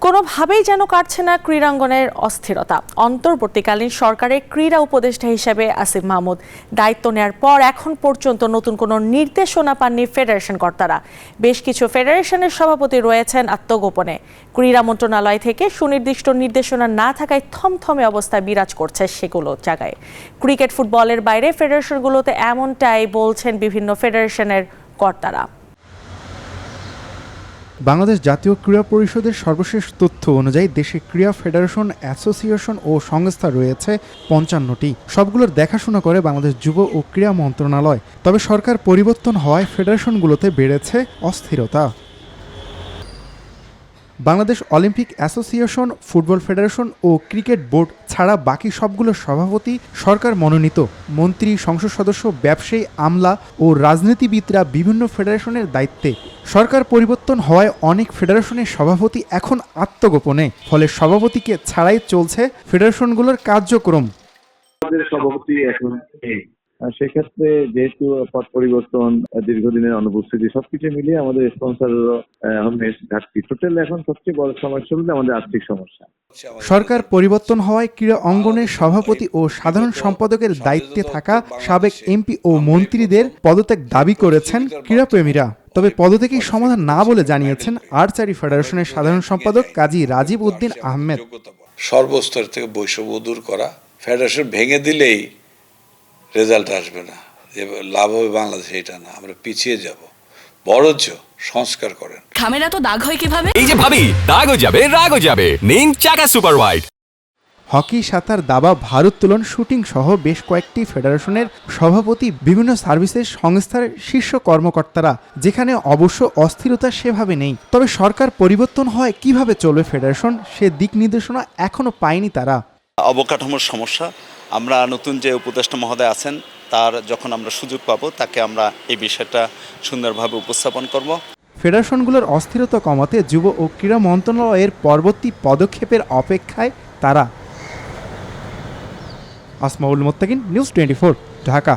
কোনোভাবেই যেন কাটছে না ক্রীড়াঙ্গনের অস্থিরতা। অন্তর্বর্তীকালীন সরকারের ক্রীড়া উপদেষ্টা হিসেবে আসিফ মাহমুদ দায়িত্ব নেওয়ার পর এখন পর্যন্ত নতুন কোনো নির্দেশনা পাননি ফেডারেশন কর্তারা। বেশ কিছু ফেডারেশনের সভাপতি রয়েছেন আত্মগোপনে। ক্রীড়া মন্ত্রণালয় থেকে সুনির্দিষ্ট নির্দেশনা না থাকায় থমথমে অবস্থায় বিরাজ করছে সেগুলো জায়গায়। ক্রিকেট ফুটবলের বাইরে ফেডারেশনগুলোতে এমনটাই বলছেন বিভিন্ন ফেডারেশনের কর্তারা। বাংলাদেশ জাতীয় ক্রীড়া পরিষদের সর্বশেষ তথ্য অনুযায়ী দেশে ক্রীড়া ফেডারেশন, অ্যাসোসিয়েশন ও সংস্থা রয়েছে ৫৫টি। সবগুলোর দেখাশোনা করে বাংলাদেশ যুব ও ক্রীড়া মন্ত্রণালয়। তবে সরকার পরিবর্তন হওয়ায় ফেডারেশনগুলোতে বেড়েছে অস্থিরতা। Bangladesh Olympic Association, football federation ও ক্রিকেট বোর্ড ছাড়া বাকি সবগুলোর সভাপতি সরকার মনোনীত। মন্ত্রী, সংসদ সদস্য, ব্যবসায়ী, আমলা ও রাজনীতিবিদরা বিভিন্ন ফেডারেশনের দায়িত্বে। সরকার পরিবর্তন হওয়ায় অনেক ফেডারেশনের সভাপতি এখন আত্মগোপনে, ফলে সভাপতিকে ছাড়াই চলছে ফেডারেশনগুলোর কার্যক্রম। সভাপতি এখন সেক্ষেত্রে যেহেতু পদ পরিবর্তন, দীর্ঘদিনের অনুপস্থিতি, সবকিছু মিলিয়ে আমাদের স্পন্সরেরও ঘাটতি। টোটাল এখন সবচেয়ে বড় সমস্যা হলো আমাদের আর্থিক সমস্যা। সরকার পরিবর্তন হওয়ায় ক্রীড়া অঙ্গনের সভাপতি ও সাধারণ সম্পাদকের দায়িত্বে থাকা সাবেক এমপি ও মন্ত্রীদের পদত্যাগ দাবি করেছেন ক্রীড়াপ্রেমীরা। তবে পদত্যাগের সমাধান না বলে জানিয়েছেন আর্চারি ফেডারেশনের সাধারণ সম্পাদক কাজী রাজীব উদ্দিন আহমেদ। সর্বস্তর থেকে বৈষম্য দূর করা, ফেডারেশন ভেঙে দিলেই রেজাল্ট আসবে না, যে লাভ হবে বাংলাদেশে এটা না, আমরা পিছিয়ে যাব। বরঞ্চ সংস্কার করেন। খামেরা তো দাগ হয় কিভাবে? এই যে ভাবি, দাগও যাবে রাগও যাবে, নিন চাকা সুপার হোয়াইট। হকি, সাঁতার, দাবা, ভারোত্তোলন, শুটিং সহ বেশ কয়েকটি ফেডারেশনের সভাপতি, বিভিন্ন সার্ভিসেস সংস্থার শীর্ষ কর্মকর্তারা, যেখানে অবশ্য অস্থিরতা সেভাবে নেই। তবে সরকার পরিবর্তন হয় কিভাবে চলবে ফেডারেশন, সে দিক নির্দেশনা এখনো পায়নি তারা। অবকাঠামোর সমস্যা, আমরা নতুন যে উপদেষ্টা মহোদয় আছেন তার যখন আমরা সুযোগ পাবো তাকে আমরা এই বিষয়টা সুন্দরভাবে উপস্থাপন করব। ফেডারেশনগুলোর অস্থিরতা কমাতে যুব ও ক্রীড়া মন্ত্রণালয়ের পরবর্তী পদক্ষেপের অপেক্ষায় তারা। আসমাউল মোত্তাকিন, নিউজ 24, ঢাকা।